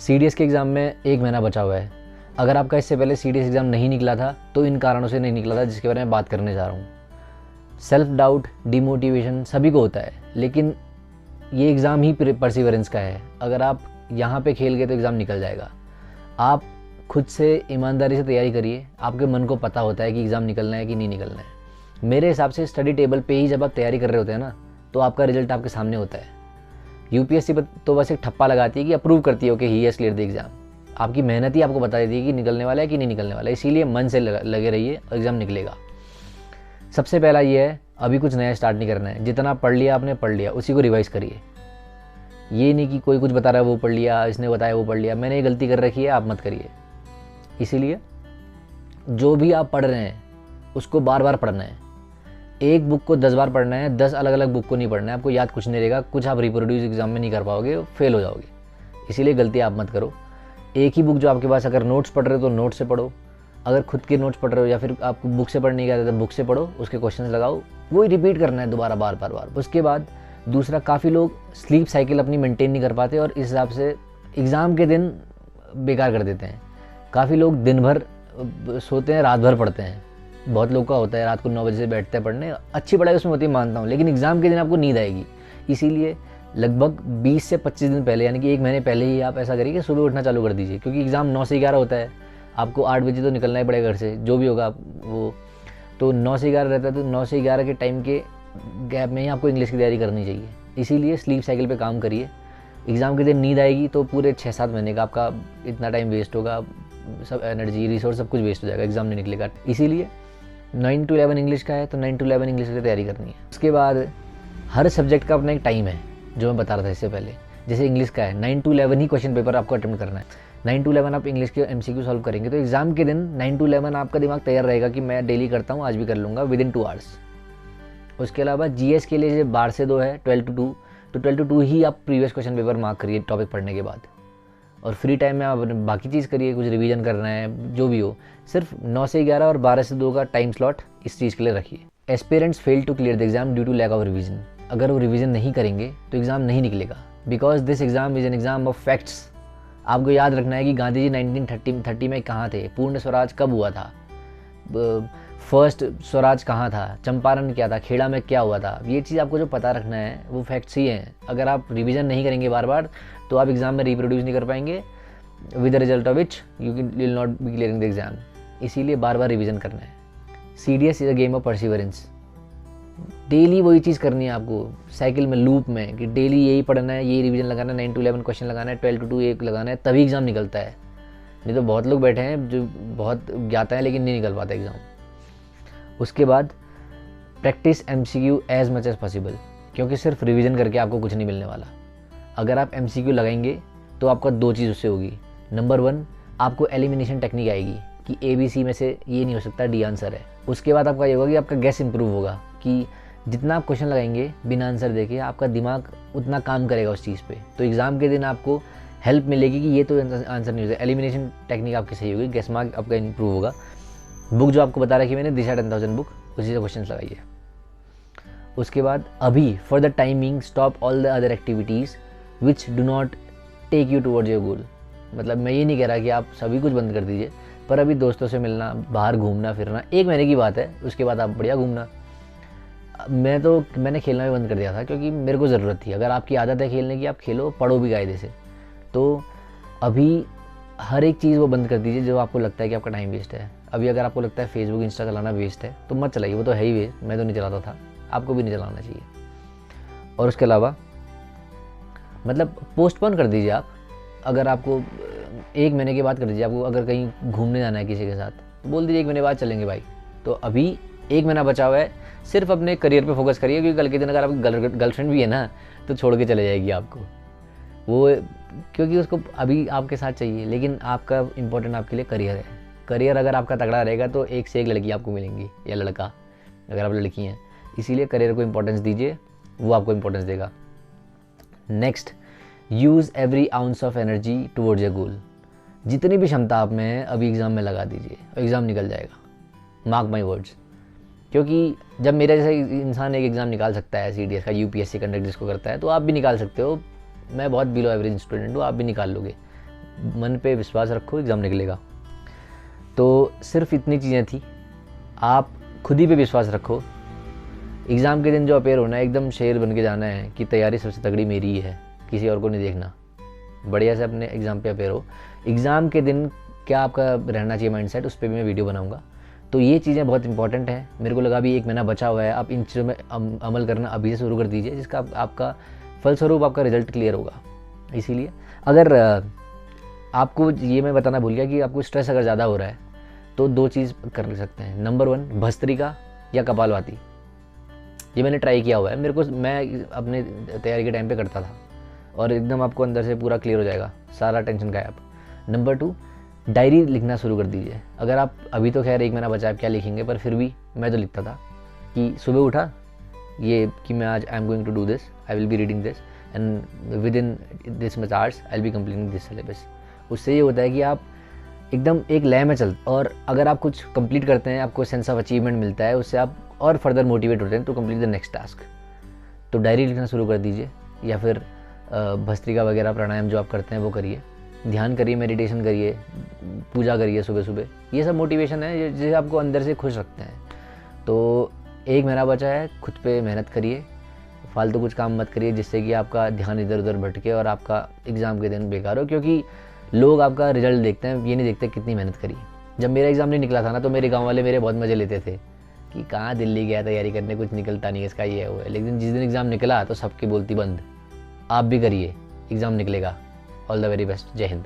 CDS के exam में 1 महीना बचा हुआ है। अगर आपका इससे पहले CDS एग्ज़ाम नहीं निकला था तो इन कारणों से नहीं निकला था जिसके बारे में बात करने जा रहा हूँ। सेल्फ डाउट, डिमोटिवेशन सभी को होता है, लेकिन ये एग्ज़ाम ही परसिवरेंस का है। अगर आप यहाँ पे खेल गए तो एग्ज़ाम निकल जाएगा। आप खुद से ईमानदारी से तैयारी करिए। आपके मन को पता होता है कि एग्ज़ाम निकलना है कि नहीं निकलना है। मेरे हिसाब से स्टडी टेबल पे ही जब आप तैयारी कर रहे होते हैं ना, तो आपका रिजल्ट आपके सामने होता है। UPSC तो बस एक ठप्पा लगाती है कि अप्रूव करती है कि he has clear the exam. आपकी मेहनत ही आपको बता देती है कि निकलने वाला है कि नहीं निकलने वाला है। इसीलिए मन से लगे रहिए और एग्ज़ाम निकलेगा। सबसे पहला ये है, अभी कुछ नया स्टार्ट नहीं करना है। जितना पढ़ लिया आपने पढ़ लिया, उसी को रिवाइज़ करिए। ये नहीं कि कोई कुछ बता रहा है वो पढ़ लिया, इसने बताया वो पढ़ लिया। मैंने ये गलती कर रखी है, आप मत करिए। इसीलिए जो भी आप पढ़ रहे हैं उसको बार बार पढ़ना है। एक बुक को 10 बार पढ़ना है, 10 अलग अलग बुक को नहीं पढ़ना है। आपको याद कुछ नहीं रहेगा, कुछ आप रिप्रोड्यूस एग्जाम में नहीं कर पाओगे, फेल हो जाओगे। इसीलिए गलती आप मत करो। एक ही बुक जो आपके पास, अगर नोट्स पढ़ रहे हो तो नोट्स से पढ़ो, अगर खुद के नोट्स पढ़ रहे हो या फिर आपको बुक से पढ़ने का तो बुक से पढ़ो, उसके क्वेश्चंस लगाओ, वही रिपीट करना है दोबारा बार बार। उसके बाद दूसरा, काफ़ी लोग स्लीप साइकिल अपनी मेंटेन नहीं कर पाते और इस हिसाब से एग्ज़ाम के दिन बेकार कर देते हैं। काफ़ी लोग दिन भर सोते हैं, रात भर पढ़ते हैं। बहुत लोग का होता है रात को 9 बजे से बैठते हैं पढ़ने। अच्छी पढ़ाई उसमें होती है, मानता हूँ, लेकिन एग्ज़ाम के दिन आपको नींद आएगी। इसीलिए लगभग 20 से 25 दिन पहले, यानी कि 1 महीने पहले ही आप ऐसा करिए कि सुबह उठना चालू कर दीजिए, क्योंकि एग्ज़ाम 9 से 11 होता है। आपको 8 बजे तो निकलना ही पड़ेगा घर से, जो भी होगा वो। तो 9 से 11 रहता है, तो 9 से 11 के टाइम के गैप में ही आपको इंग्लिश की तैयारी करनी चाहिए। इसीलिए स्लीप साइकिल पे काम करिए। एग्ज़ाम के दिन नींद आएगी तो पूरे 6-7 महीने का आपका इतना टाइम वेस्ट होगा, सब एनर्जी, रिसोर्स सब कुछ वेस्ट हो जाएगा, एग्ज़ाम नहीं निकलेगा। इसीलिए 9 to 11 इंग्लिश का है तो 9 to 11 इंग्लिश की तैयारी करनी है। उसके बाद हर सब्जेक्ट का अपना एक टाइम है, जो मैं बता रहा था इससे पहले। जैसे इंग्लिश का है 9 to 11 ही क्वेश्चन पेपर आपको अटेम्प्ट करना है। 9 to 11 आप इंग्लिश के MCQ सॉल्व करेंगे तो एग्ज़ाम के दिन 9 to 11 आपका दिमाग तैयार रहेगा कि मैं डेली करता हूँ, आज भी कर लूँगा विदिन 2 आवर्स। उसके अलावा GS के लिए जैसे 12 से 2 है, 12 to 2, तो 12 to 2 ही आप प्रीवियस क्वेश्चन पेपर मार्क करिए टॉपिक पढ़ने के बाद। और फ्री टाइम में आप बाकी चीज़ करिए, कुछ रिवीजन करना है, जो भी हो। सिर्फ 9 से 11 और 12 से 2 का टाइम स्लॉट इस चीज़ के लिए रखिए। Aspirants fail to clear the exam due to lack of revision. अगर वो रिवीजन नहीं करेंगे तो एग्ज़ाम नहीं निकलेगा, because this exam is an exam of facts. आपको याद रखना है कि गांधी जी 1930 में कहाँ थे, पूर्ण स्वराज कब हुआ था, फर्स्ट स्वराज कहाँ था, चंपारण क्या था, खेड़ा में क्या हुआ था। ये चीज़ आपको जो पता रखना है वो फैक्ट्स ही हैं। अगर आप रिवीजन नहीं करेंगे बार बार तो आप एग्ज़ाम में रिप्रोड्यूस नहीं कर पाएंगे, with the result of which you will not be clearing the exam. इसीलिए बार बार रिवीजन करना है। CDS is a game of perseverance. Daily वही चीज़ करनी है आपको, साइकिल में, लूप में, कि डेली यही पढ़ना है, यही रिवीजन लगाना है, 9 to 11 क्वेश्चन लगाना है, 12 to 2 एक लगाना है, तभी एग्ज़ाम निकलता है। नहीं तो बहुत लोग बैठे हैं जो बहुत ज्ञाता है लेकिन नहीं निकल पाता एग्ज़ाम। उसके बाद practice MCQ as much as possible, क्योंकि सिर्फ रिवीजन करके आपको कुछ नहीं मिलने वाला। अगर आप MCQ लगाएंगे तो आपका 2 चीज़ उससे होगी। नंबर 1, आपको एलिमिनेशन टेक्निक आएगी कि ABC में से ये नहीं हो सकता, D आंसर है। उसके बाद आपका ये होगा कि आपका गैस इंप्रूव होगा, कि जितना आप क्वेश्चन लगाएंगे बिना आंसर देखे, आपका दिमाग उतना काम करेगा उस चीज़ पे। तो एग्ज़ाम के दिन आपको हेल्प मिलेगी कि ये तो आंसर नहीं होता। एलिमिनेशन टेक्निक आपकी सही होगी, गैस मार्क आपका इंप्रूव होगा। बुक जो आपको बता रखी मैंने, दिशा 10,000 बुक, उसी से क्वेश्चन लगाइए। उसके बाद अभी for the timing stop all the other activities which do not take you towards your goal. मतलब मैं ये नहीं कह रहा कि आप सभी कुछ बंद कर दीजिए, पर अभी दोस्तों से मिलना, बाहर घूमना फिरना 1 महीने की बात है, उसके बाद आप बढ़िया घूमना। मैंने खेलना भी बंद कर दिया था क्योंकि मेरे को ज़रूरत थी। अगर आपकी आदत है खेलने की, आप खेलो, पढ़ो भी कायदे से। तो अभी हर एक चीज़ वो बंद कर दीजिए जो आपको लगता है कि आपका टाइम वेस्ट है। अभी अगर आपको लगता है फेसबुक इंस्टा चलाना वेस्ट है तो मत चलाइए, वो तो है ही वेस्ट। मैं तो नहीं चलाता था, आपको भी नहीं चलाना चाहिए। और उसके अलावा मतलब पोस्टपोन कर दीजिए आप। अगर आपको 1 महीने के बाद कर दीजिए। आपको अगर कहीं घूमने जाना है किसी के साथ तो बोल दीजिए 1 महीने बाद चलेंगे भाई। तो अभी 1 महीना बचा हुआ है, सिर्फ अपने करियर पे फोकस करिए, क्योंकि कल के दिन अगर आपकी गर्लफ्रेंड भी है ना तो छोड़ के चले जाएगी आपको वो, क्योंकि उसको अभी आपके साथ चाहिए। लेकिन आपका इम्पोर्टेंट आपके लिए करियर है। करियर अगर आपका तगड़ा रहेगा तो 1 से 1 लड़की आपको मिलेंगी, या लड़का अगर आप लड़की हैं। इसीलिए करियर को इम्पोर्टेंस दीजिए, वो आपको इम्पोर्टेंस देगा। Next, use every ounce of energy towards your गोल। जितनी भी क्षमता आप में है अभी एग्ज़ाम में लगा दीजिए, एग्ज़ाम निकल जाएगा, मार्क माई वर्ड्स। क्योंकि जब मेरा जैसा इंसान एक एग्ज़ाम निकाल सकता है CDS का, UPSC कंडक्ट जिसको करता है, तो आप भी निकाल सकते हो। मैं बहुत बिलो एवरेज स्टूडेंट हूँ, आप भी निकाल लोगे। मन पे विश्वास रखो, एग्ज़ाम निकलेगा। तो सिर्फ इतनी चीज़ें थी, आप खुद ही पे विश्वास रखो। एग्ज़ाम के दिन जो अपेयर होना है, एकदम शेर बन के जाना है कि तैयारी सबसे तगड़ी मेरी ही है, किसी और को नहीं देखना। बढ़िया से अपने एग्ज़ाम पे अपेयर हो। एग्ज़ाम के दिन क्या आपका रहना चाहिए माइंडसेट, उस पर भी मैं वीडियो बनाऊंगा। तो ये चीज़ें बहुत इंपॉर्टेंट हैं। मेरे को लगा भी 1 महीना बचा हुआ है, आप इन चीज़ों में अमल करना अभी से शुरू कर दीजिए, जिसका आपका फलस्वरूप आपका रिजल्ट क्लियर होगा। इसीलिए अगर आपको ये मैं बताना भूल गया कि आपको स्ट्रेस अगर ज़्यादा हो रहा है तो 2 चीज़ कर सकते हैं। नंबर 1 भस्त्रिका या कपालभाति। ये मैंने ट्राई किया हुआ है, मैं अपने तैयारी के टाइम पे करता था और एकदम आपको अंदर से पूरा क्लियर हो जाएगा, सारा टेंशन गायब। नंबर 2 डायरी लिखना शुरू कर दीजिए। अगर आप अभी तो खैर 1 महीना बचा है, क्या लिखेंगे, पर फिर भी मैं तो लिखता था कि सुबह उठा ये कि मैं आज I am going to do this, I will be reading this and within this much hours I will be completing this syllabus. उससे ये होता है कि आप एकदम एक लय में चलते, और अगर आप कुछ कंप्लीट करते हैं, आपको सेंस ऑफ अचीवमेंट मिलता है, उससे आप और फर्दर मोटिवेट होते हैं to complete the next task. तो डायरी लिखना शुरू कर दीजिए, या फिर भस्त्रिका वगैरह प्राणायाम जो आप करते हैं वो करिए, ध्यान करिए, मेडिटेशन करिए, पूजा करिए सुबह सुबह। ये सब मोटिवेशन है जिसे आपको अंदर से खुश रखते हैं। तो 1 महीना बचा है, खुद पे मेहनत करिए, फालतू कुछ काम मत करिए जिससे कि आपका ध्यान इधर उधर भटके और आपका एग्ज़ाम के दिन बेकार हो, क्योंकि लोग आपका रिजल्ट देखते हैं, ये नहीं देखते कितनी मेहनत करी। जब मेरा एग्ज़ाम नहीं निकला था ना, तो मेरे गांव वाले मेरे बहुत मज़े लेते थे कि कहाँ दिल्ली गया तैयारी करने, कुछ निकलता नहीं है इसका, ये है वो है। लेकिन जिस दिन एग्ज़ाम निकला तो सबकी बोलती बंद। आप भी करिए, एग्ज़ाम निकलेगा। All the very best. जय हिंद।